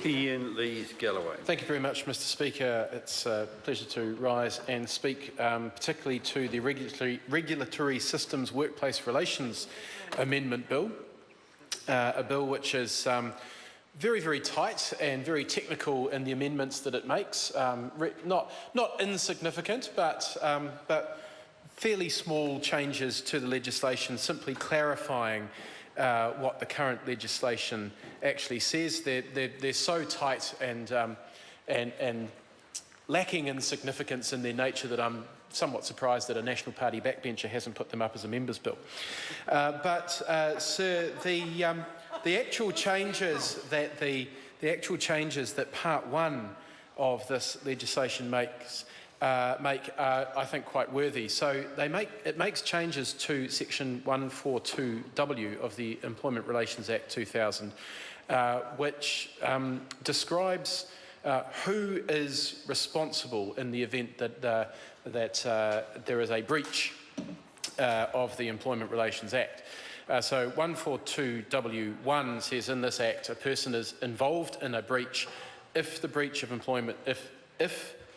Ian Lees-Galloway. Thank you very much, Mr Speaker. It's a pleasure to rise and speak particularly to the Regulatory Systems Workplace Relations Amendment Bill, a bill which is very, very tight and very technical in the amendments that it makes. Not insignificant, but fairly small changes to the legislation, simply clarifying what the current legislation actually says. They're so tight and lacking in significance in their nature that I'm somewhat surprised that a National Party backbencher hasn't put them up as a members' bill. Sir, the actual changes that Part 1 of this legislation makes I think, quite worthy. So it makes changes to Section 142W of the Employment Relations Act 2000, which describes who is responsible in the event that there is a breach of the Employment Relations Act. So 142W1 says in this Act a person is involved in a breach if the breach of employment, if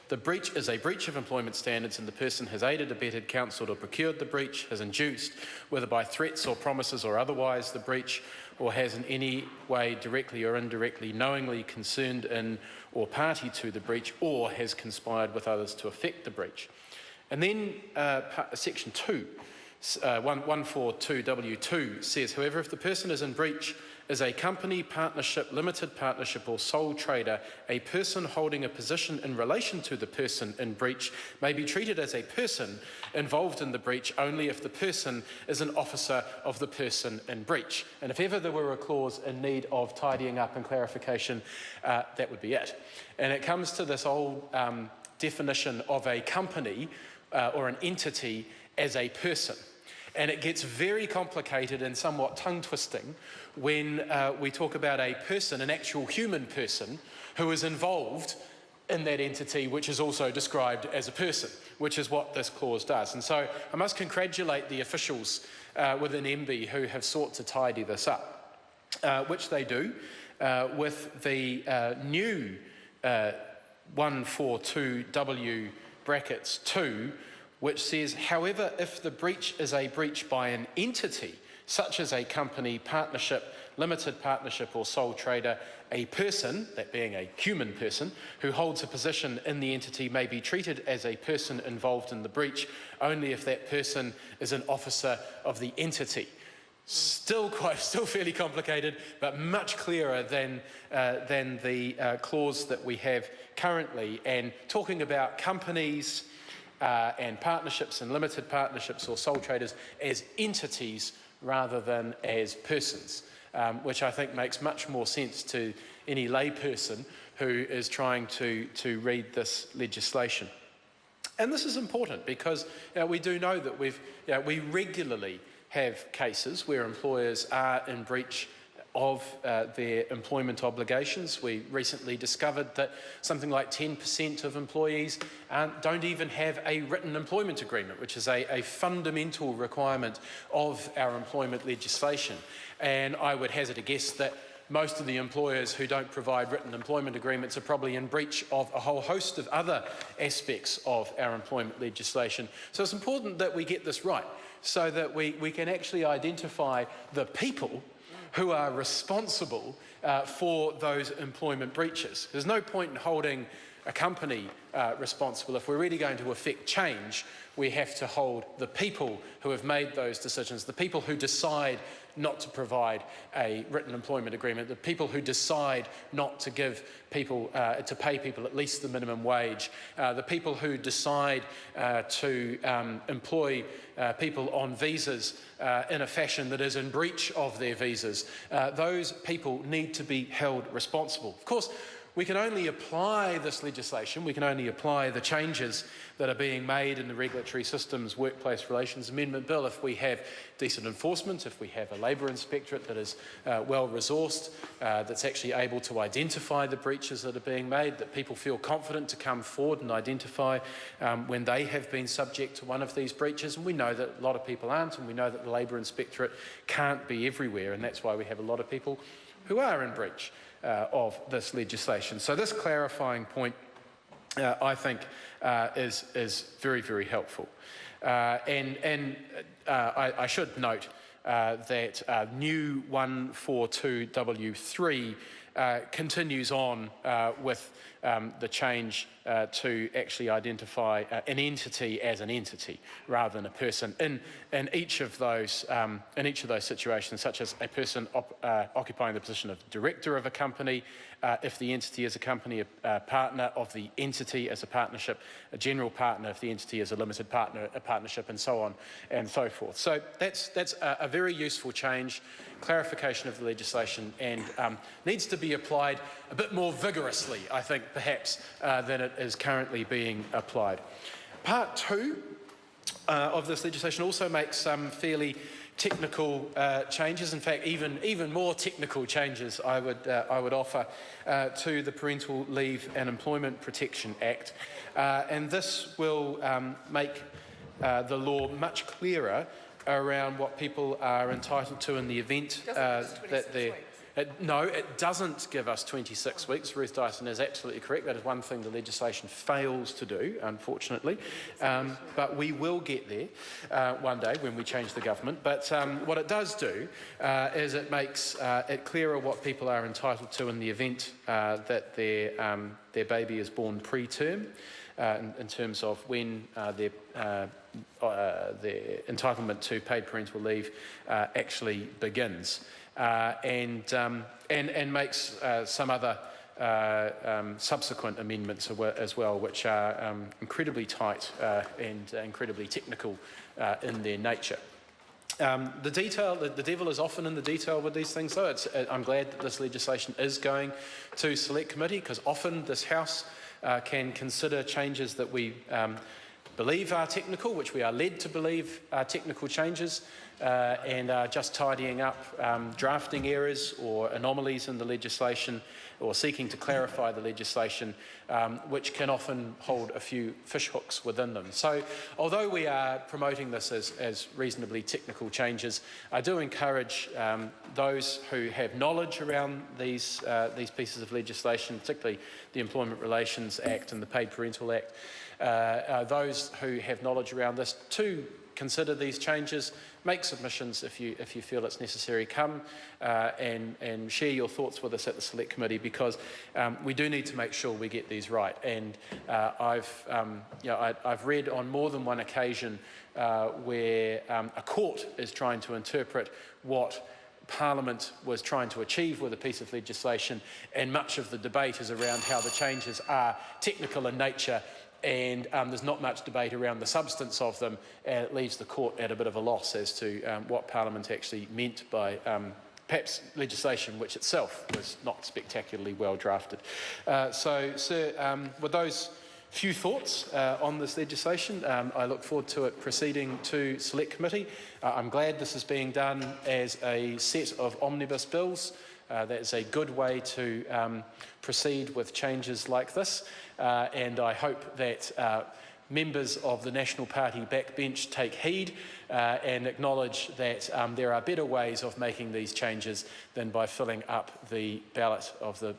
the breach is a breach of employment standards and the person has aided, abetted, counselled or procured the breach, has induced, whether by threats or promises or otherwise, the breach, or has in any way directly or indirectly knowingly concerned in or party to the breach, or has conspired with others to effect the breach. And then Section 2, 142W2 says, however, if the person is in breach is a company, partnership, limited partnership or sole trader, a person holding a position in relation to the person in breach may be treated as a person involved in the breach only if the person is an officer of the person in breach. And if ever there were a clause in need of tidying up and clarification, that would be it. And it comes to this old definition of a company or an entity as a person. And it gets very complicated and somewhat tongue-twisting when we talk about a person, an actual human person, who is involved in that entity, which is also described as a person, which is what this clause does. And so I must congratulate the officials within MB who have sought to tidy this up, which they do with the new 142W brackets 2, which says, however, if the breach is a breach by an entity, such as a company, partnership, limited partnership or sole trader, a person, that being a human person, who holds a position in the entity may be treated as a person involved in the breach only if that person is an officer of the entity. Still fairly complicated, but much clearer than the clause that we have currently. And talking about companies, and partnerships and limited partnerships or sole traders as entities rather than as persons, which I think makes much more sense to any layperson who is trying to read this legislation. And this is important because we do know that we regularly have cases where employers are in breach of their employment obligations. We recently discovered that something like 10% of employees don't even have a written employment agreement, which is a fundamental requirement of our employment legislation. And I would hazard a guess that most of the employers who don't provide written employment agreements are probably in breach of a whole host of other aspects of our employment legislation. So it's important that we get this right so that we can actually identify the people who are responsible for those employment breaches. There's no point in holding a company responsible. If we're really going to effect change, we have to hold the people who have made those decisions, the people who decide not to provide a written employment agreement, the people who decide not to give people, to pay people at least the minimum wage, the people who decide to employ people on visas in a fashion that is in breach of their visas. Those people need to be held responsible. Of course, we can only apply this legislation, we can only apply the changes that are being made in the Regulatory Systems Workplace Relations Amendment Bill if we have decent enforcement, if we have a Labour Inspectorate that is well resourced, that's actually able to identify the breaches that are being made, that people feel confident to come forward and identify when they have been subject to one of these breaches. And we know that a lot of people aren't, and we know that the Labour Inspectorate can't be everywhere, and that's why we have a lot of people who are in breach. of this legislation. So this clarifying point, I think, is very, very helpful. I should note that new 142W3 continues on with the change to actually identify an entity as an entity rather than a person in each of those situations, such as a person occupying the position of director of a company, if the entity is a company, a partner of the entity as a partnership, a general partner if the entity is a limited partner, a partnership, and so on and so forth. So that's a very useful change, clarification of the legislation, and needs to be applied a bit more vigorously, I think, perhaps, than it is currently being applied. Part 2 of this legislation also makes some fairly technical changes, in fact even more technical changes I would offer to the Parental Leave and Employment Protection Act, and this will make the law much clearer around what people are entitled to in the event that they're... No, it doesn't give us 26 weeks. Ruth Dyson is absolutely correct. That is one thing the legislation fails to do, unfortunately. But we will get there one day when we change the government. But what it does do is it makes it clearer what people are entitled to in the event that their baby is born preterm, in terms of when their entitlement to paid parental leave actually begins. And makes some other subsequent amendments as well, which are incredibly tight and incredibly technical in their nature. The devil is often in the detail with these things, though. I'm glad that this legislation is going to Select Committee, because often this House can consider changes that we believe are technical, which we are led to believe are technical changes, and are just tidying up drafting errors or anomalies in the legislation, or seeking to clarify the legislation, which can often hold a few fishhooks within them. So although we are promoting this as reasonably technical changes, I do encourage those who have knowledge around these pieces of legislation, particularly the Employment Relations Act and the Paid Parental Act, those who have knowledge around this to consider these changes, make submissions if you feel it's necessary. Come and share your thoughts with us at the Select Committee, because we do need to make sure we get these right. And I've read on more than one occasion where a court is trying to interpret what Parliament was trying to achieve with a piece of legislation, and much of the debate is around how the changes are technical in nature, and there's not much debate around the substance of them, and it leaves the court at a bit of a loss as to what Parliament actually meant by perhaps legislation which itself was not spectacularly well drafted. So, sir, with those few thoughts on this legislation, I look forward to it proceeding to Select Committee. I'm glad this is being done as a set of omnibus bills. That is a good way to proceed with changes like this, and I hope that members of the National Party backbench take heed and acknowledge that there are better ways of making these changes than by filling up the ballot of the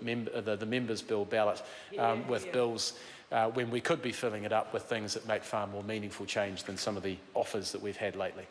members' bill ballot with bills when we could be filling it up with things that make far more meaningful change than some of the offers that we've had lately.